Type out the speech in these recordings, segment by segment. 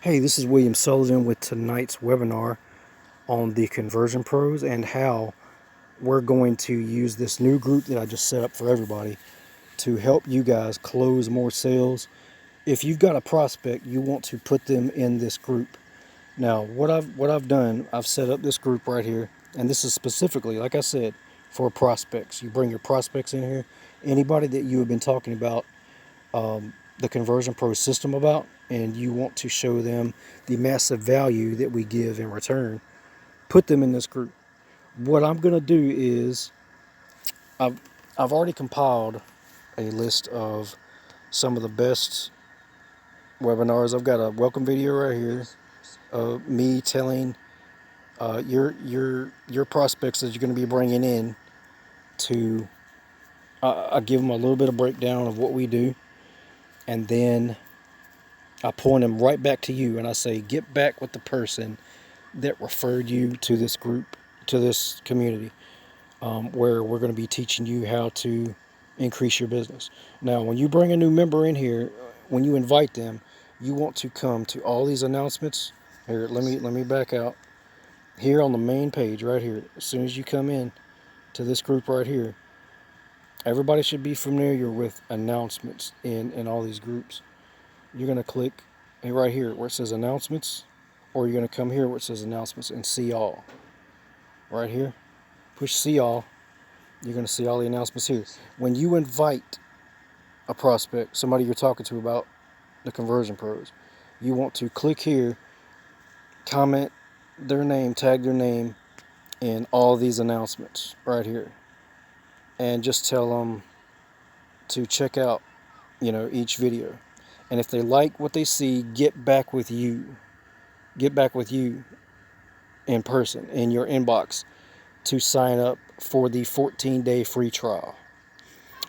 Hey, this is William Sullivan with tonight's webinar on the Conversion Pros and how we're going to use this new group that I just set up for everybody to help you guys close more sales. If you've got a prospect, you want to put them in this group. Now, what I've done, I've set up this group right here, and this is specifically, like I said, for prospects. You bring your prospects in here. Anybody that you have been talking about the Conversion Pro system about, and you want to show them the massive value that we give in return, put them in this group. What I'm going to do is I've already compiled a list of some of the best webinars. I've got a welcome video right here of me telling your prospects that you're going to be bringing in to I give them a little bit of breakdown of what we do, and then I point them right back to you and I say, get back with the person that referred you to this group, to this community, where we're going to be teaching you how to increase your business. Now, when you bring a new member in here, when you invite them, you want to come to all these announcements. Here, let me back out. Here on the main page right here, as soon as you come in to this group right here, everybody should be familiar with announcements in all these groups. You're going to click right here where it says announcements, or you're going to come here where it says announcements and see all. Right here, push see all. You're going to see all the announcements here. When you invite a prospect, somebody you're talking to about the Conversion Pros, you want to click here, comment their name, tag their name in all these announcements right here, and just tell them to check out, each video. And if they like what they see, get back with you. Get back with you in person in your inbox to sign up for the 14-day free trial.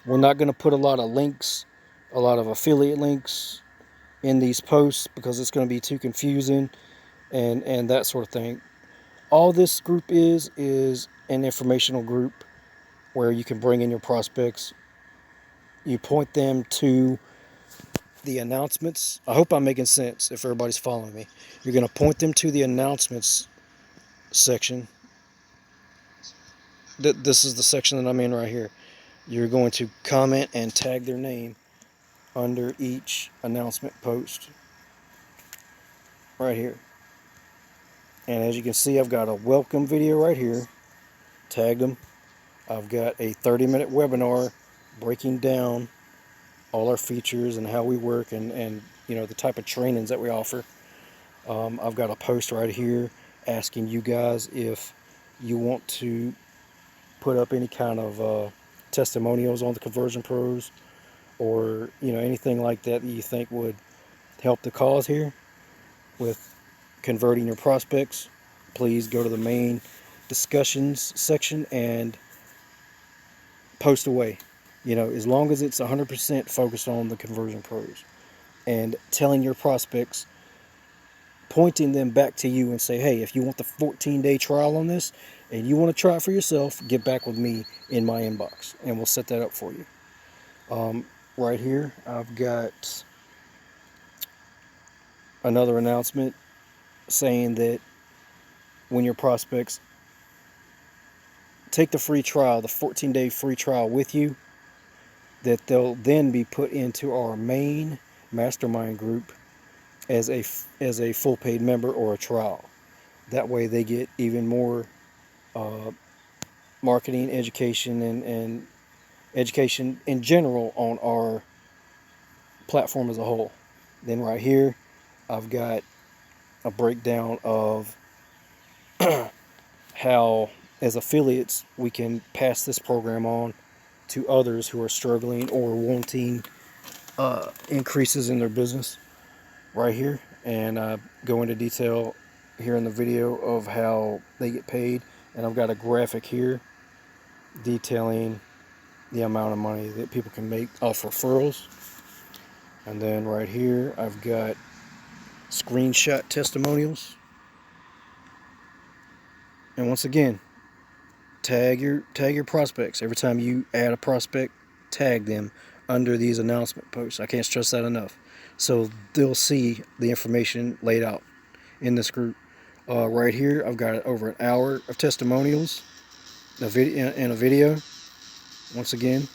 We're not going to put a lot of links, a lot of affiliate links in these posts because it's going to be too confusing and that sort of thing. All this group is an informational group where you can bring in your prospects. You point them to the announcements. I hope I'm making sense if everybody's following me. You're going to point them to the announcements section. This is the section that I'm in right here. You're going to comment and tag their name under each announcement post right here. And as you can see, I've got a welcome video right here. Tagged them. I've got a 30-minute webinar breaking down all our features and how we work and the type of trainings that we offer. I've got a post right here asking you guys if you want to put up any kind of testimonials on the Conversion Pros, or anything like that that you think would help the cause here with converting your prospects. Please go to the main discussions section and post away. As long as it's 100% focused on the Conversion Pros, and telling your prospects, pointing them back to you and say, hey, if you want the 14-day trial on this and you want to try it for yourself, get back with me in my inbox and we'll set that up for you. Right here, I've got another announcement saying that when your prospects take the free trial, the 14-day free trial with you, that they'll then be put into our main mastermind group as a full paid member or a trial. That way they get even more marketing, education, and education in general on our platform as a whole. Then right here, I've got a breakdown of how, as affiliates, we can pass this program on to others who are struggling or wanting increases in their business right here. And I go into detail here in the video of how they get paid. And I've got a graphic here detailing the amount of money that people can make off referrals. And then right here, I've got screenshot testimonials. And once again, tag your prospects. Every time you add a prospect, tag them under these announcement posts. I can't stress that enough. So they'll see the information laid out in this group. Right here, I've got over an hour of testimonials, a video, and a video. Once again,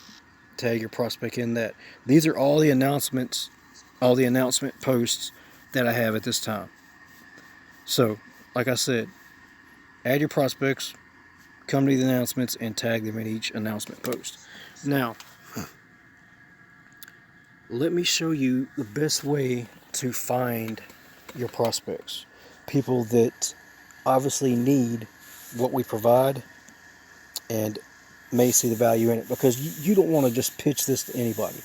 tag your prospect in that. These are all the announcements, all the announcement posts that I have at this time. So, like I said, add your prospects, come to the announcements, and tag them in each announcement post. Now, let me show you the best way to find your prospects. People that obviously need what we provide and may see the value in it, because you don't want to just pitch this to anybody.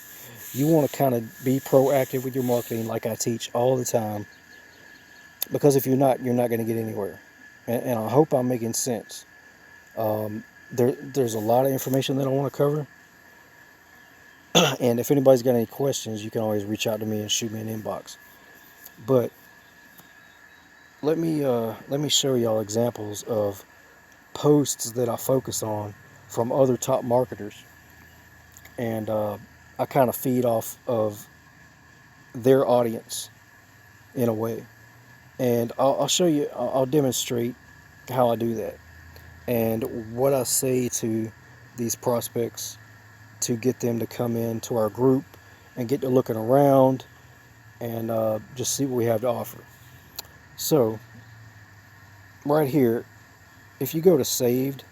You want to kind of be proactive with your marketing, like I teach all the time, because if you're not going to get anywhere. And I hope I'm making sense. There's a lot of information that I want to cover. And if anybody's got any questions, you can always reach out to me and shoot me an inbox. But let me show y'all examples of posts that I focus on from other top marketers, and I kind of feed off of their audience in a way. And I'll show you. I'll demonstrate how I do that and what I say to these prospects to get them to come into our group and get to looking around and just see what we have to offer. So, right here, if you go to saved,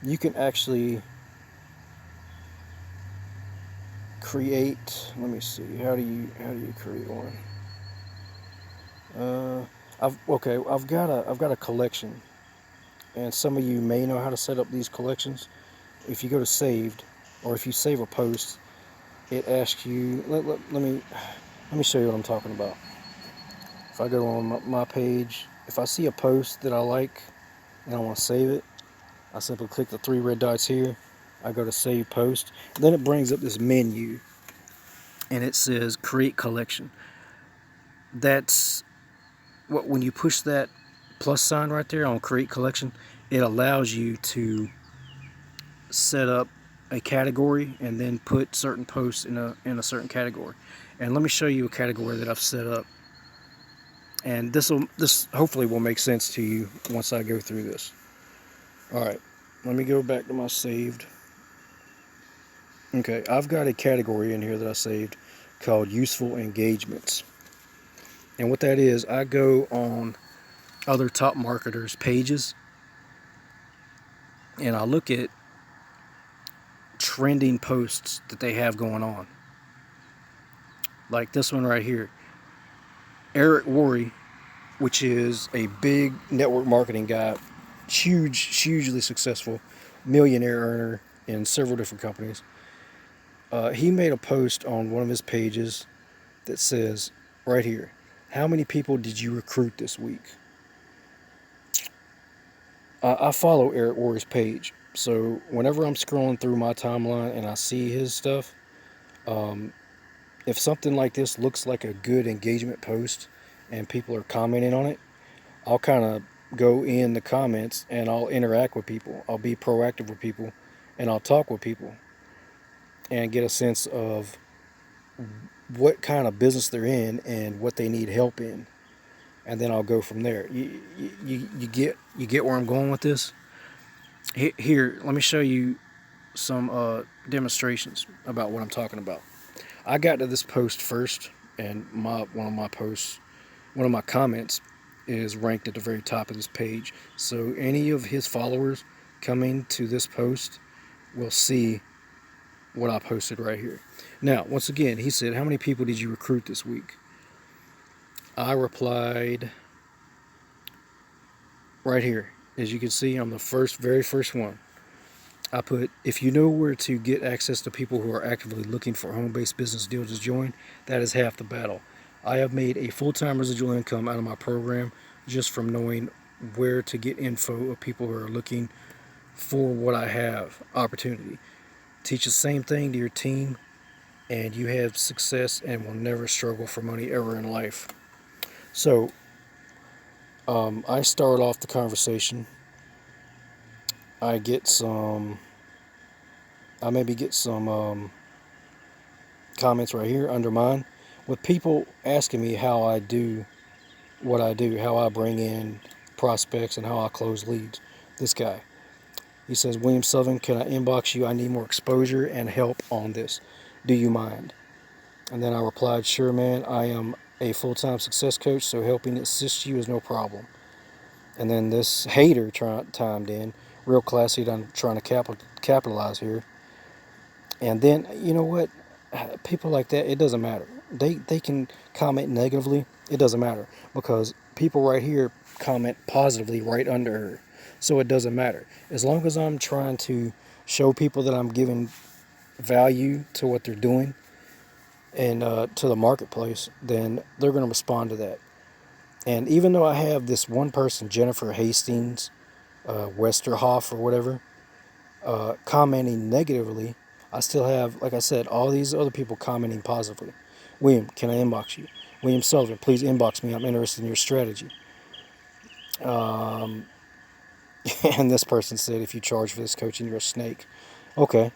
you can actually create. Let me see. How do you create one? I've got a collection, and some of you may know how to set up these collections. If you go to saved, or if you save a post, it asks you. Let me show you what I'm talking about. If I go on my page, if I see a post that I like and I want to save it, I simply click the three red dots here. I go to save post. Then it brings up this menu and it says create collection. That's what, when you push that plus sign right there on create collection, it allows you to set up a category and then put certain posts in a certain category. And let me show you a category that I've set up. And this hopefully will make sense to you once I go through this. All right, let me go back to my saved. Okay, I've got a category in here that I saved called useful engagements. And what that is, I go on other top marketers' pages and I look at trending posts that they have going on. Like this one right here. Eric Worre, which is a big network marketing guy, hugely successful, millionaire earner in several different companies. He made a post on one of his pages that says, right here, how many people did you recruit this week? I follow Eric Worre's page, so whenever I'm scrolling through my timeline and I see his stuff, if something like this looks like a good engagement post and people are commenting on it, I'll kind of go in the comments and I'll interact with people. I'll be proactive with people and I'll talk with people and get a sense of what kind of business they're in and what they need help in. And then I'll go from there. You get where I'm going with this? Here, let me show you some demonstrations about what I'm talking about. I got to this post first, and one of my comments is ranked at the very top of this page. So any of his followers coming to this post will see what I posted right here. Now, once again, he said, how many people did you recruit this week? I replied right here. As you can see, I'm the very first one. I put, if you know where to get access to people who are actively looking for home-based business deals to join, that is half the battle. I have made a full-time residual income out of my program just from knowing where to get info of people who are looking for what I have, opportunity. Teach the same thing to your team and you have success and will never struggle for money ever in life. So I start off the conversation. I maybe get some comments right here under mine. with people asking me how I do what I do, how I bring in prospects and how I close leads. This guy, he says, William Sullivan, can I inbox you? I need more exposure and help on this. Do you mind? And then I replied, sure, man. I am a full-time success coach, so helping assist you is no problem. And then this hater chimed in, real classy, I'm trying to capitalize here. And then, you know what? People like that, it doesn't matter. They can comment negatively. It doesn't matter because people right here comment positively right under her. So it doesn't matter. As long as I'm trying to show people that I'm giving value to what they're doing and to the marketplace, then they're going to respond to that. And even though I have this one person, Jennifer Hastings, Westerhoff or whatever, commenting negatively, I still have, like I said, all these other people commenting positively. William, can I inbox you? William Sullivan, please inbox me. I'm interested in your strategy. And this person said, if you charge for this coaching, you're a snake. Okay.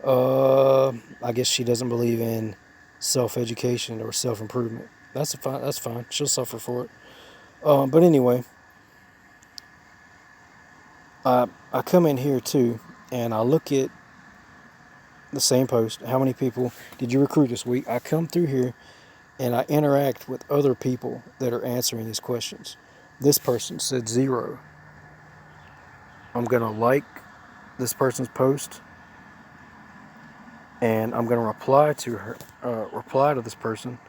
I guess she doesn't believe in self-education or self-improvement. That's fine. That's fine. She'll suffer for it. But anyway, I come in here too, and I look at the same post. How many people did you recruit this week? I come through here and I interact with other people that are answering these questions. This person said 0. I'm going to like this person's post and I'm going to reply to this person,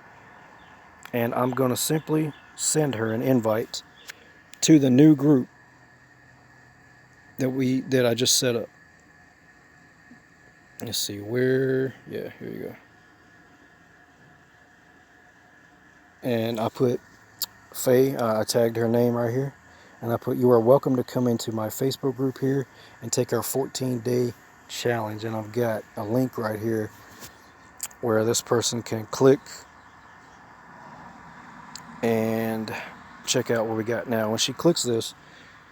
and I'm going to simply send her an invite to the new group that I just set up. Let's see where, yeah, here you go. And I put Faye, I tagged her name right here, and I put, you are welcome to come into my Facebook group here and take our 14-day challenge. And I've got a link right here where this person can click and check out what we got. Now when she clicks this,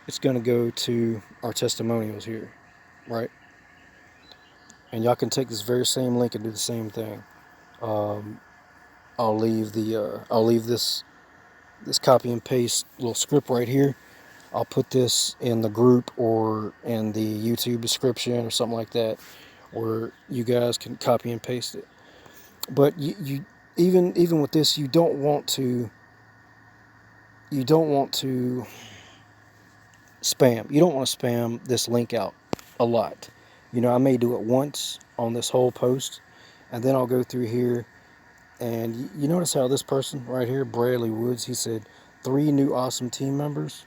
it's going to go to our testimonials here, right? And y'all can take this very same link and do the same thing. I'll leave this copy and paste little script right here. I'll put this in the group or in the YouTube description or something like that, where you guys can copy and paste it. But you even with this, you don't want to spam. You don't want to spam this link out a lot. You know, I may do it once on this whole post, and then I'll go through here. And you notice how this person right here, Bradley Woods, he said 3 new awesome team members.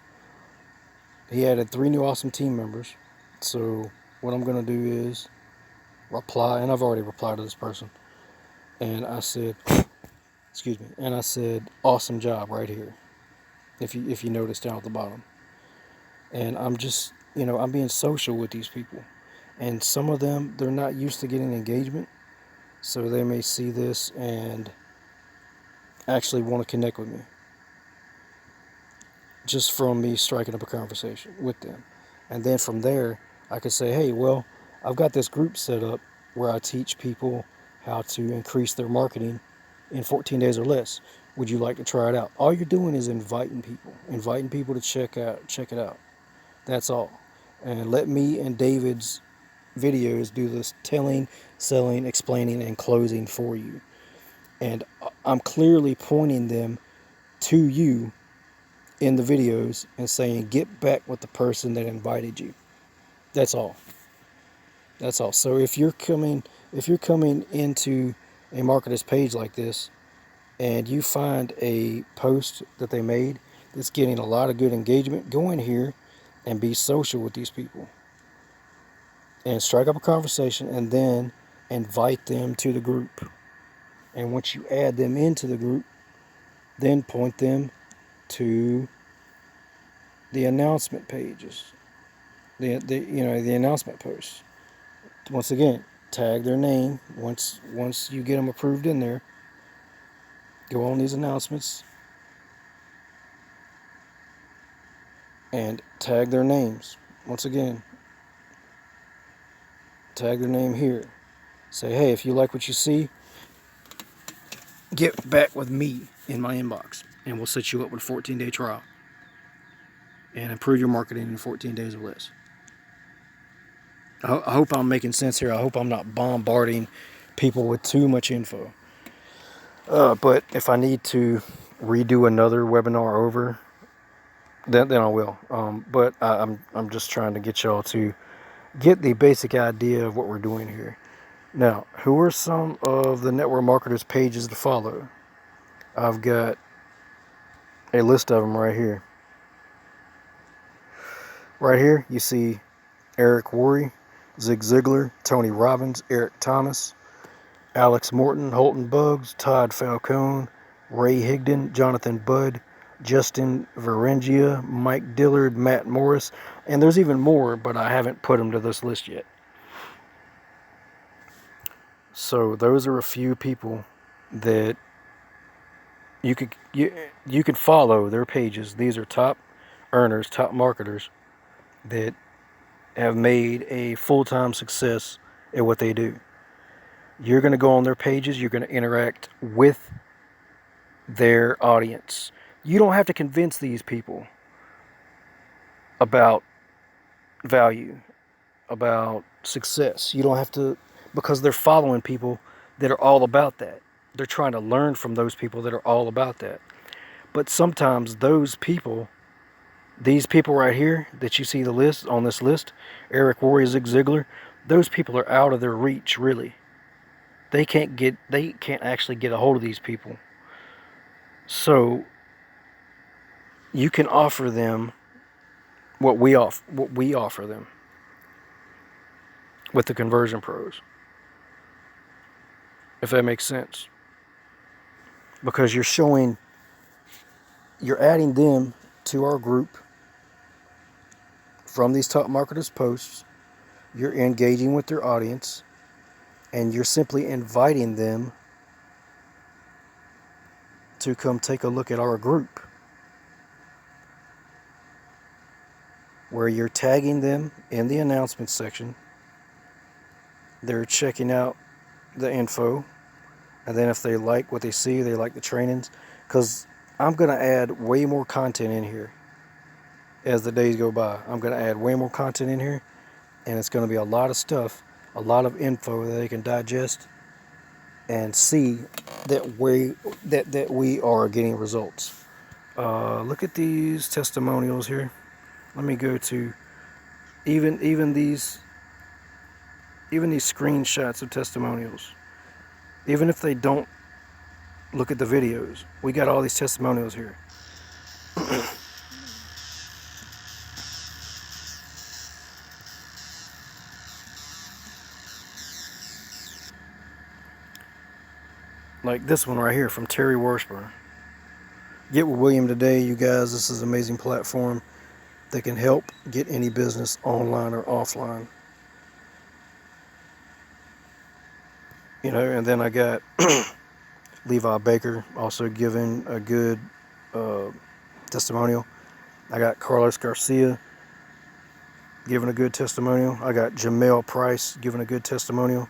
He added 3 new awesome team members. So what I'm going to do is reply, and I've already replied to this person. And I said, excuse me, and I said, awesome job right here. If you notice down at the bottom. And I'm just, I'm being social with these people. And some of them, they're not used to getting engagement. So they may see this and actually want to connect with me just from me striking up a conversation with them. And then from there, I could say, hey, well, I've got this group set up where I teach people how to increase their marketing in 14 days or less. Would you like to try it out? All you're doing is inviting people to check it out. That's all. And let me and David's videos do this telling, selling, explaining, and closing for you. And I'm clearly pointing them to you in the videos and saying, get back with the person that invited you. That's all. That's all. So if you're coming into a marketer's page like this and you find a post that they made that's getting a lot of good engagement, go in here and be social with these people and strike up a conversation and then invite them to the group. And once you add them into the group, then point them to the announcement pages, the announcement posts. Once again, tag their name. Once you get them approved in there, go on these announcements and tag their names. Once again, tag their name here. Say, hey, if you like what you see, get back with me in my inbox, and we'll set you up with a 14-day trial and improve your marketing in 14 days or less. I hope I'm making sense here. I hope I'm not bombarding people with too much info. But if I need to redo another webinar over, then I will. But I'm just trying to get y'all to get the basic idea of what we're doing here. Now, who are some of the network marketers' pages to follow? I've got a list of them right here. Right here, you see Eric Worre, Zig Ziglar, Tony Robbins, Eric Thomas, Alex Morton, Holton Buggs, Todd Falcone, Ray Higdon, Jonathan Budd, Justin Varengia, Mike Dillard, Matt Morris, and there's even more, but I haven't put them to this list yet. So those are a few people that you could follow their pages. These are top earners, top marketers that have made a full-time success at what they do. You're going to go on their pages. You're going to interact with their audience. You don't have to convince these people about value, about success. You don't have to, because they're following people that are all about that. They're trying to learn from those people that are all about that. But sometimes those people, these people right here that you see the list on this list, Eric Worre, Zig Ziglar, those people are out of their reach, really. They can't actually get a hold of these people. So you can offer them what we offer them with the Conversion Pros, if that makes sense. Because you're adding them to our group from these top marketers' posts. You're engaging with their audience, and you're simply inviting them to come take a look at our group, where you're tagging them in the announcements section. They're checking out the info, and then if they like what they see, they like the trainings, because I'm going to add way more content in here as the days go by. I'm going to add way more content in here, and it's going to be a lot of stuff, a lot of info that they can digest and see that we are getting results. Look at these testimonials here. Let me go to even these screenshots of testimonials. Even if they don't look at the videos, we got all these testimonials here. Like this one right here from Terry Washburn. Get with William today, you guys. This is an amazing platform that can help get any business online or offline. You know, and then I got Levi Baker also giving a good testimonial. I got Carlos Garcia giving a good testimonial. I got Jamel Price giving a good testimonial.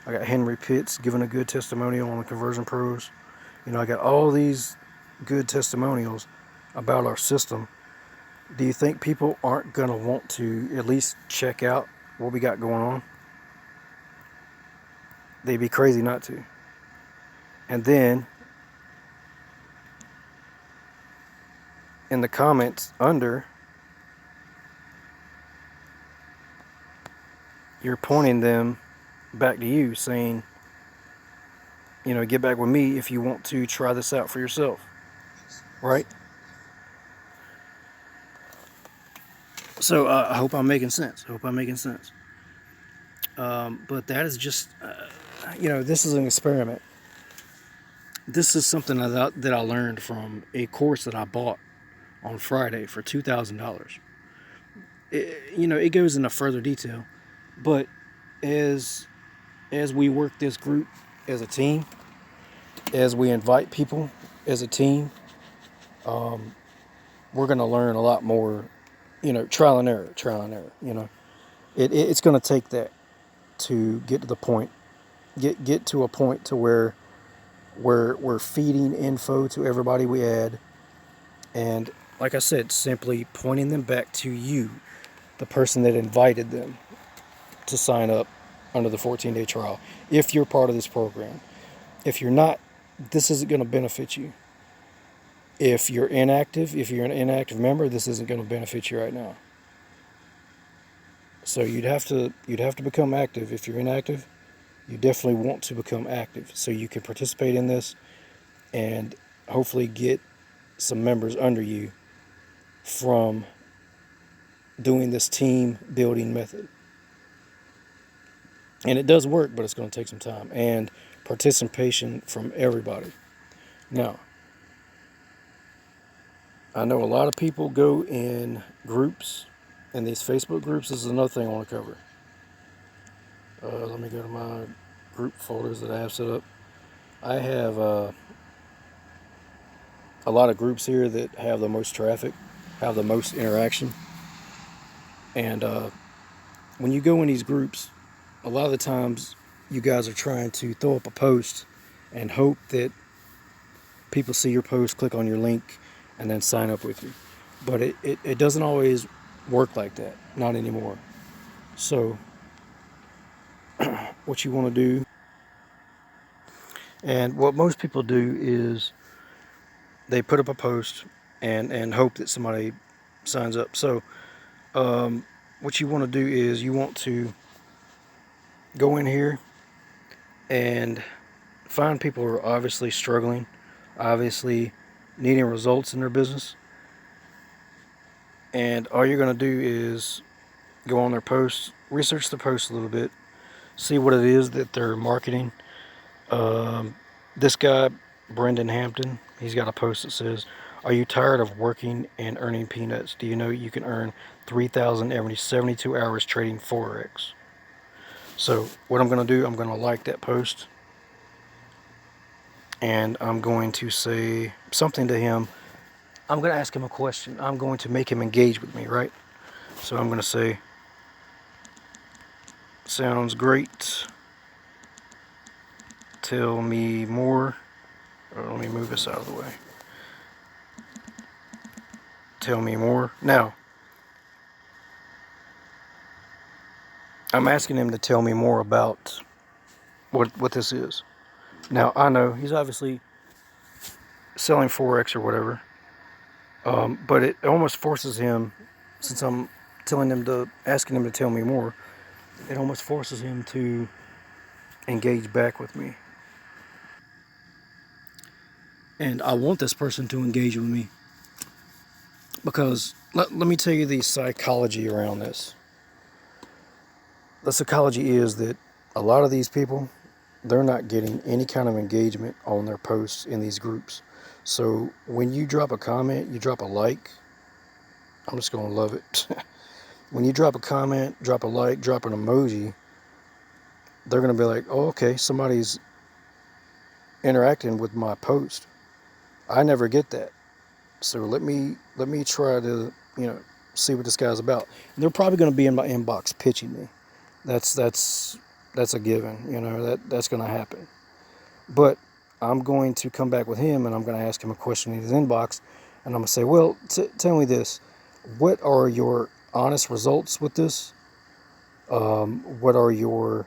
I got Henry Pitts giving a good testimonial on the Conversion Pros. You know, I got all these good testimonials about our system. Do you think people aren't going to want to at least check out what we got going on? They'd be crazy not to. And then in the comments under, you're pointing them back to you, saying, you know, get back with me if you want to try this out for yourself, right? So I hope I'm making sense. But that is just, you know, this is an experiment. This is something that I learned from a course that I bought on Friday for $2,000. You know, it goes into further detail, but as we work this group as a team, as we invite people as a team, we're going to learn a lot more, you know, trial and error, you know. It's going to take that to get to the point, get to a point to where We're feeding info to everybody we add, and like I said, simply pointing them back to you, the person that invited them to sign up under the 14-day trial. If you're part of this program, if you're not, this isn't going to benefit you. If you're inactive, if you're an inactive member, this isn't going to benefit you right now. So you'd have to become active. If you're inactive, you definitely want to become active so you can participate in this and hopefully get some members under you from doing this team building method. And it does work, but it's going to take some time and participation from everybody. Now, I know a lot of people go in groups, and these Facebook groups. This is another thing I want to cover. Let me go to my group folders that I have set up. I have a lot of groups here that have the most traffic, have the most interaction. And when you go in these groups, a lot of the times you guys are trying to throw up a post and hope that people see your post, click on your link, and then sign up with you. But it doesn't always work like that, not anymore. So what you want to do, and what most people do, is they put up a post and hope that somebody signs up. So what you want to do is you want to go in here and find people who are obviously struggling, obviously needing results in their business. And all you're going to do is go on their posts, research the post a little bit, see what it is that they're marketing. This guy, Brendan Hampton, he's got a post that says, "Are you tired of working and earning peanuts? Do you know you can earn 3,000 every 72 hours trading Forex?" So what I'm going to do, I'm going to like that post, and I'm going to say something to him. I'm going to ask him a question. I'm going to make him engage with me, right? So I'm going to say, "Sounds great. Tell me more." Let me move this out of the way. Tell me more. Now, I'm asking him to tell me more about what this is. Now, I know he's obviously selling Forex or whatever, but it almost forces him, since I'm asking him to tell me more, it almost forces him to engage back with me. And I want this person to engage with me because let me tell you the psychology around this. The psychology is that a lot of these people, they're not getting any kind of engagement on their posts in these groups. So when you drop a comment, you drop a like, I'm just going to love it. When you drop a comment, drop a like, drop an emoji, they're going to be like, "Oh, okay, somebody's interacting with my post. I never get that. So let me try to, see what this guy's about." And they're probably going to be in my inbox pitching me. That's a given, that's going to happen. But I'm going to come back with him and I'm going to ask him a question in his inbox, and I'm going to say, "Well, tell me this. What are your honest results with this? What are your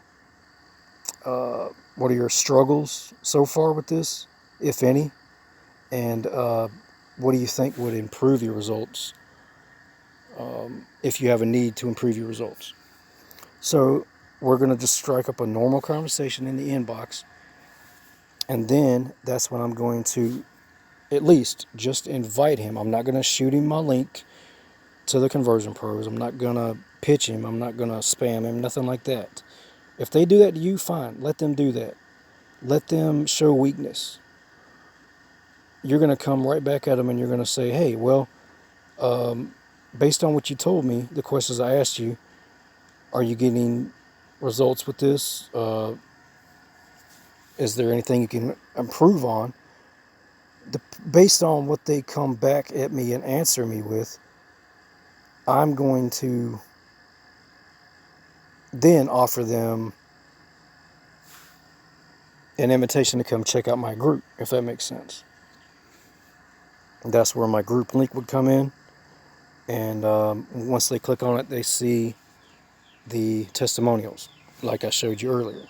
struggles so far with this, if any? And what do you think would improve your results if you have a need to improve your results?" So we're going to just strike up a normal conversation in the inbox, and then that's when I'm going to at least just invite him. I'm not going to shoot him my link to the Conversion Pros. I'm not going to pitch him. I'm not going to spam him, nothing like that. If they do that to you, fine. Let them do that. Let them show weakness. You're going to come right back at them and you're going to say, "Hey, well, based on what you told me, the questions I asked you, are you getting results with this? Is there anything you can improve on?" Based on what they come back at me and answer me with, I'm going to then offer them an invitation to come check out my group, if that makes sense. That's where my group link would come in. And once they click on it, they see the testimonials, like I showed you earlier.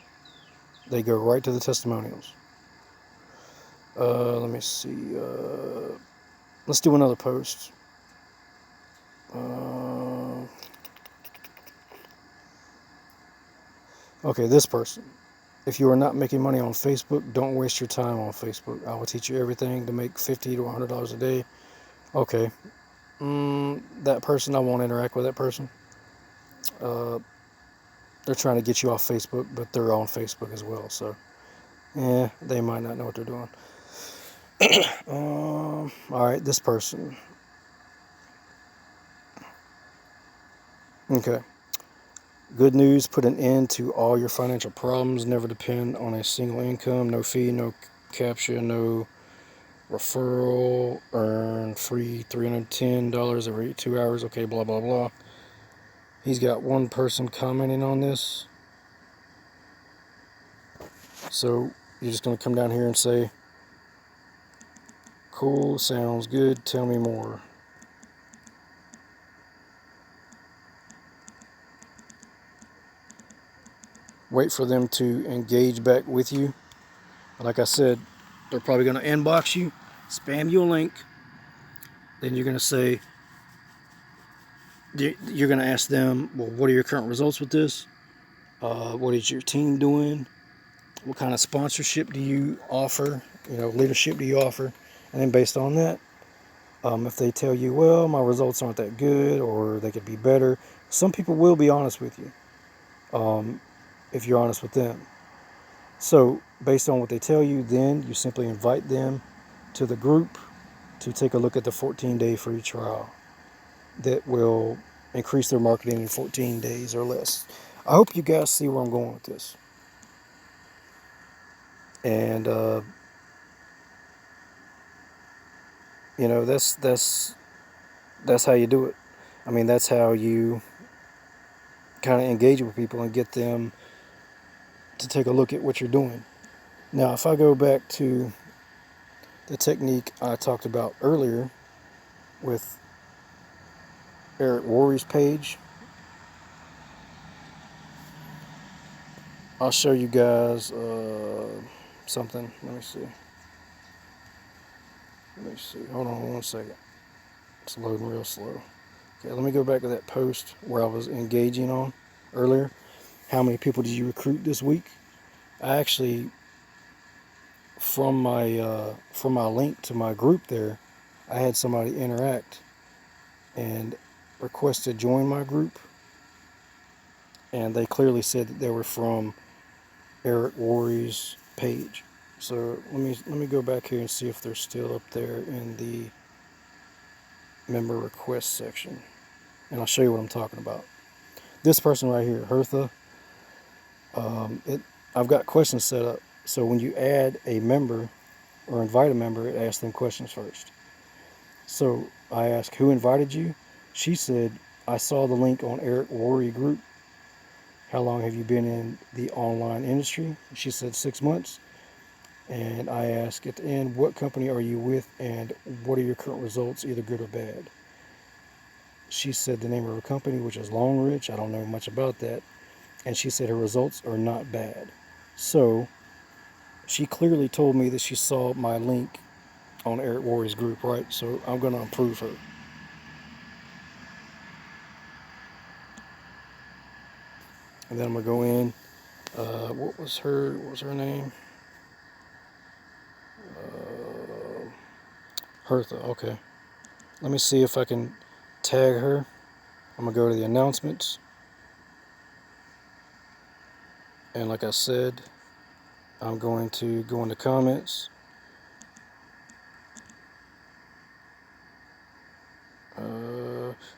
They go right to the testimonials. Let me see. Let's do another post. Okay, this person. If you are not making money on Facebook, don't waste your time on Facebook. I will teach you everything to make $50 to $100 a day. Okay. That person, I won't interact with that person. They're trying to get you off Facebook, but they're on Facebook as well. So, they might not know what they're doing. All right, this person. Okay. Good news, put an end to all your financial problems. Never depend on a single income. No fee, no captcha, no referral. Earn free $310 every 2 hours. Okay, blah, blah, blah. He's got one person commenting on this. So you're just going to come down here and say, cool, sounds good, tell me more. Wait for them to engage back with you. Like I said, they're probably going to inbox you, spam you a link. Then you're going to say, you're going to ask them, well, what are your current results with this? What is your team doing? What kind of sponsorship do you offer? Leadership do you offer? And then based on that, if they tell you, well, my results aren't that good or they could be better, some people will be honest with you if you're honest with them. So based on what they tell you, then you simply invite them to the group to take a look at the 14-day free trial that will increase their marketing in 14 days or less. I hope you guys see where I'm going with this. And that's how you do it. I mean, that's how you kind of engage with people and get them to take a look at what you're doing. Now, if I go back to the technique I talked about earlier with Eric Worre's page, I'll show you guys something. Let me see. Hold on one second. It's loading real slow. Okay, let me go back to that post where I was engaging on earlier. How many people did you recruit this week? I actually, from my link to my group there, I had somebody interact and request to join my group, and they clearly said that they were from Eric Worre's page. So let me go back here and see if they're still up there in the member request section, and I'll show you what I'm talking about. This person right here, Hertha, I've got questions set up. So when you add a member or invite a member, it asks them questions first. So I asked, who invited you? She said, I saw the link on Eric Worre group. How long have you been in the online industry? She said 6 months. And I asked at the end, what company are you with and what are your current results, either good or bad? She said the name of her company, which is Longridge. I don't know much about that. And she said her results are not bad. So she clearly told me that she saw my link on Eric Worre's group, right? So I'm going to approve her. And then I'm going to go in. What was her name? Hertha, okay. Let me see if I can tag her. I'm going to go to the announcements. And like I said, I'm going to go into comments.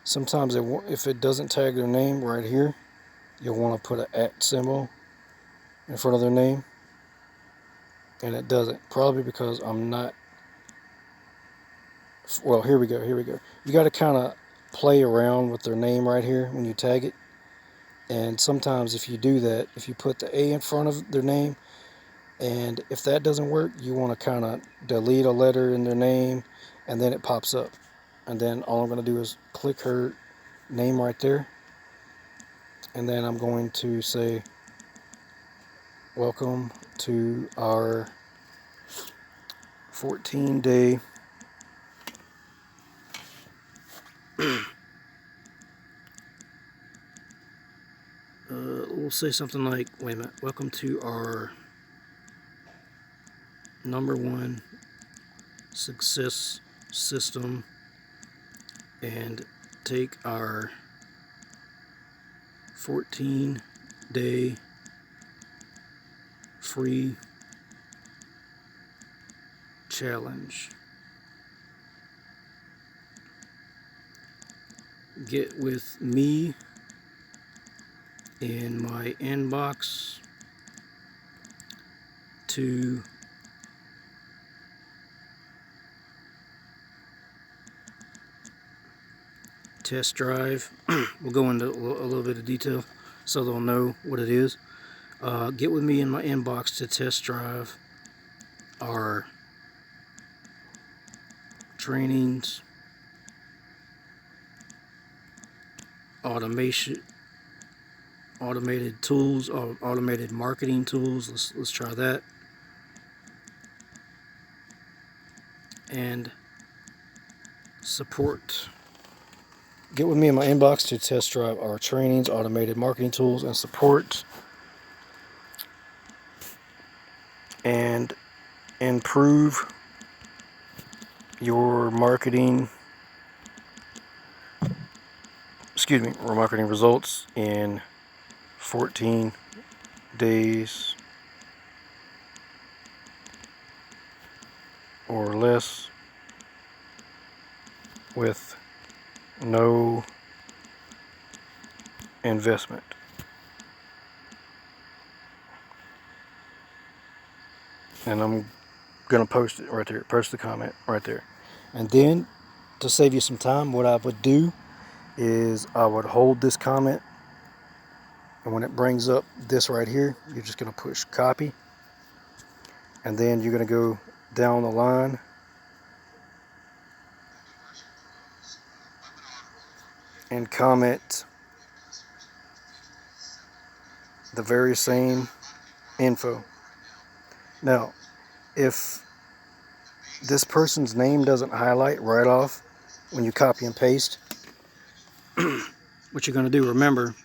Sometimes if it doesn't tag their name right here, you'll want to put an @ symbol in front of their name. And it doesn't. Probably because I'm not. Well, here we go. You got to kind of play around with their name right here when you tag it. And sometimes if you do that, if you put the A in front of their name, And if that doesn't work, you want to kind of delete a letter in their name, and then it pops up. And then all I'm going to do is click her name right there. And then I'm going to say, welcome to our 14-day we'll say something like, wait a minute, welcome to our #1 success system, and take our 14-day free challenge. Get with me in my inbox to test drive. We'll go into a little bit of detail so they'll know what it is. Get with me in my inbox to test drive our trainings, automated tools, or automated marketing tools. Let's try that. And support. Get with me in my inbox to test drive our trainings, automated marketing tools, and support, and improve your marketing results in 14 days or less with no investment. And I'm gonna post it right there, post the comment right there. And then, to save you some time, what I would do is I would hold this comment, and when it brings up this right here, you're just gonna push copy, and then you're gonna go down the line and comment the very same info. Now, if this person's name doesn't highlight right off when you copy and paste, what you're going to do, remember,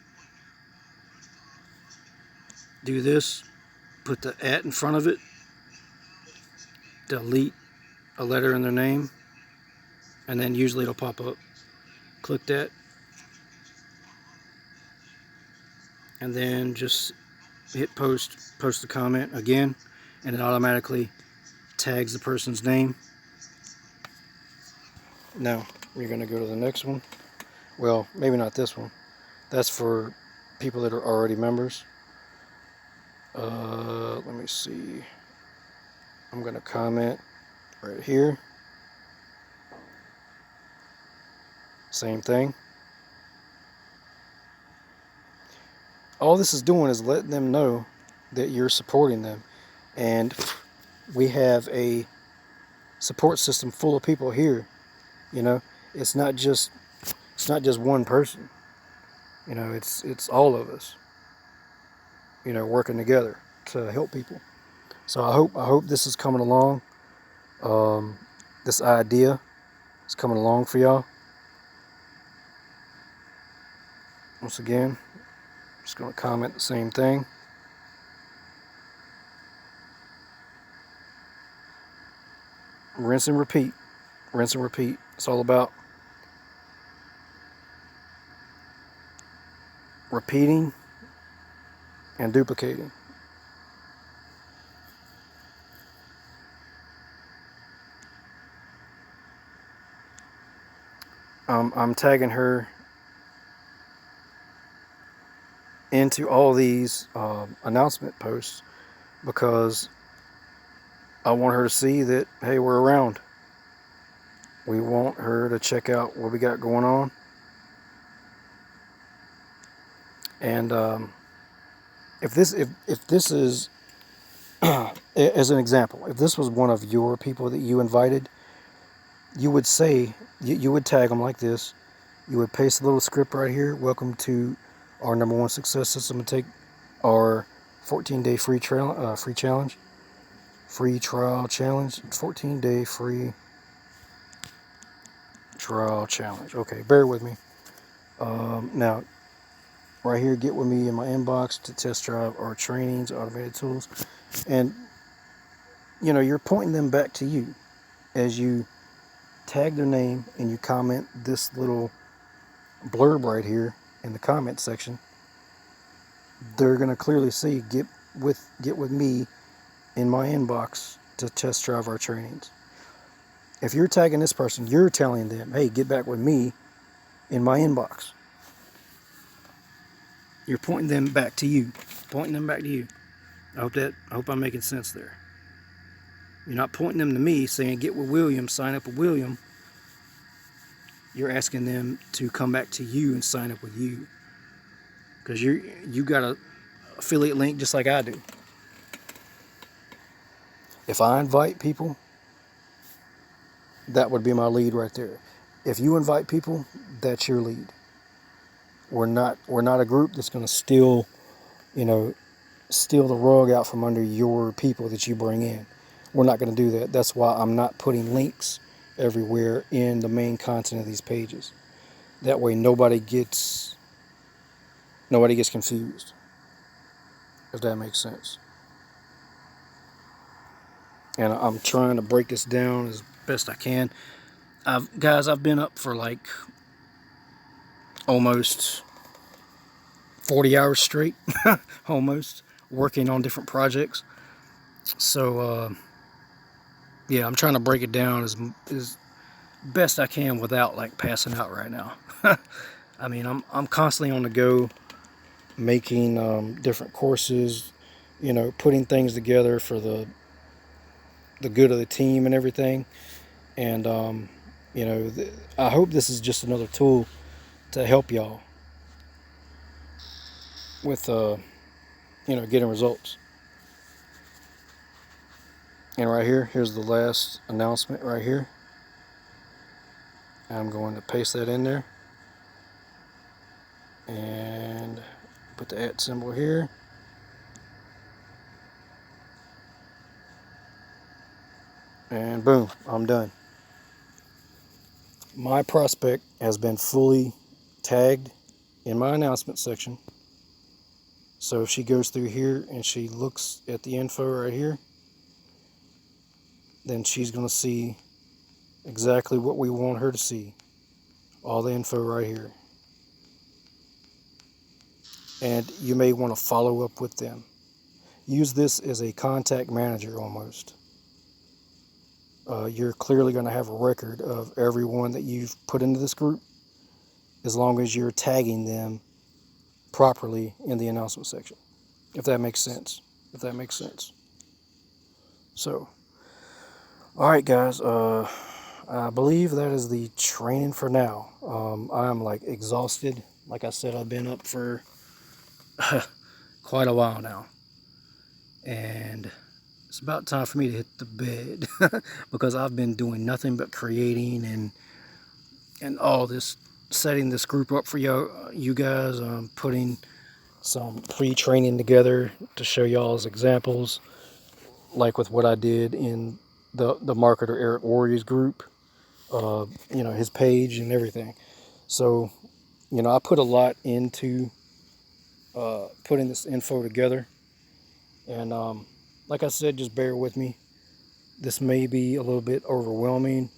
do this, put the @ in front of it, delete a letter in their name, and then usually it'll pop up. Click that, and then just hit post the comment again, and it automatically tags the person's name. Now we're going to go to the next one. Well, maybe not this one. That's for people that are already members. Let me see. I'm going to comment right here. Same thing. All this is doing is letting them know that you're supporting them. And we have a support system full of people here. You know, it's not just one person. You know, it's all of us, you know, working together to help people. So I hope this is coming along. This idea is coming along for y'all. Once again, just going to comment the same thing. Rinse and repeat. Rinse and repeat. It's all about repeating and duplicating. I'm tagging her into all these announcement posts because I want her to see that, hey, we're around. We want her to check out what we got going on. And if this is As an example, if this was one of your people that you invited, you would say, you would tag them like this. You would paste a little script right here. Welcome to our #1 success system to take our 14-day free trial, free trial challenge, 14-day free trial challenge. Okay, bear with me. Now, right here, get with me in my inbox to test drive our trainings, automated tools, and you're pointing them back to you as you tag their name and you comment this little blurb right here in the comment section. They're gonna clearly see get with me in my inbox to test drive our trainings. If you're tagging this person, you're telling them, hey, get back with me in my inbox. You're pointing them back to you. I hope I'm making sense there. You're not pointing them to me saying get with William, sign up with William. You're asking them to come back to you and sign up with you. Because you got a affiliate link just like I do. If I invite people, that would be my lead right there. If you invite people, that's your lead. We're not a group that's going to steal the rug out from under your people that you bring in. We're not going to do that. That's why I'm not putting links everywhere in the main content of these pages. That way nobody gets confused, if that makes sense. And I'm trying to break this down as best I can. I've been up for like almost 40 hours straight, almost, working on different projects. So, yeah, I'm trying to break it down as best I can without like passing out right now. I mean, I'm constantly on the go, making different courses, putting things together for the good of the team and everything. And I hope this is just another tool to help y'all with getting results. And right here's the last announcement right here. I'm going to paste that in there and put the @ symbol here. And boom, I'm done. My prospect has been fully tagged in my announcement section. So if she goes through here and she looks at the info right here, then she's going to see exactly what we want her to see. All the info right here. And you may want to follow up with them. Use this as a contact manager almost. You're clearly going to have a record of everyone that you've put into this group, as long as you're tagging them properly in the announcement section, if that makes sense. So, all right, guys. I believe that is the training for now. I'm like exhausted. Like I said, I've been up for quite a while now, and it's about time for me to hit the bed because I've been doing nothing but creating and all this, setting this group up for you guys. Putting some pre-training together to show y'all as examples, like with what I did in the marketer Eric Warriors group, his page and everything. So, I put a lot into putting this info together, and like I said, just bear with me. This may be a little bit overwhelming,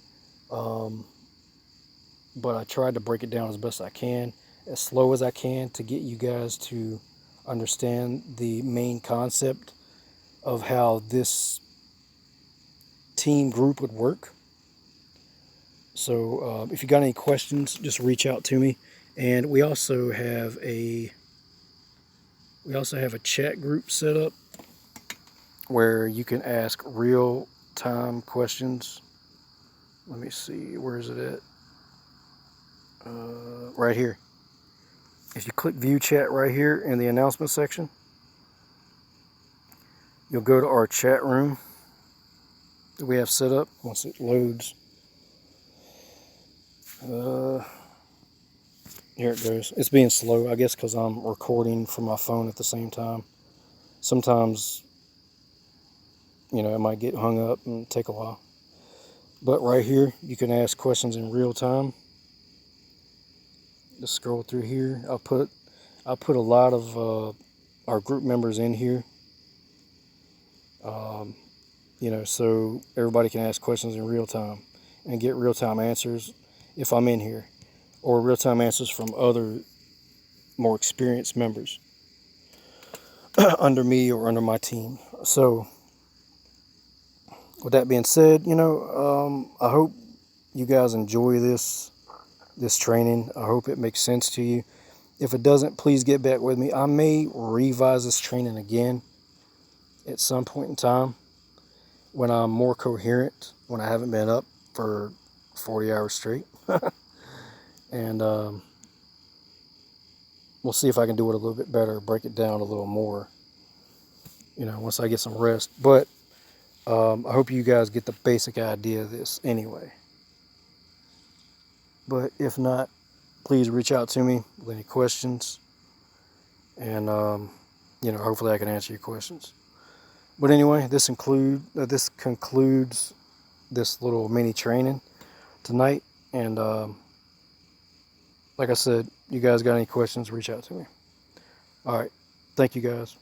but I tried to break it down as best I can, as slow as I can, to get you guys to understand the main concept of how this team group would work. So if you got any questions, just reach out to me. And we also have a chat group set up where you can ask real time questions. Let me see, where is it at? Right here. If you click view chat right here in the announcement section, you'll go to our chat room that we have set up once it loads. Here it goes. It's being slow, I guess, because I'm recording from my phone at the same time. Sometimes, it might get hung up and take a while. But right here, you can ask questions in real time. Just scroll through here. I put a lot of our group members in here. So everybody can ask questions in real time and get real time answers if I'm in here, or real time answers from other more experienced members under me or under my team. So, with that being said, I hope you guys enjoy this training. I hope it makes sense to you. If it doesn't, please get back with me. I may revise this training again at some point in time when I'm more coherent, when I haven't been up for 40 hours straight. And we'll see if I can do it a little bit better, break it down a little more, once I get some rest. But I hope you guys get the basic idea of this anyway. But if not, please reach out to me with any questions. And, hopefully I can answer your questions. But anyway, this concludes this little mini training tonight. And like I said, you guys got any questions, reach out to me. All right. Thank you, guys.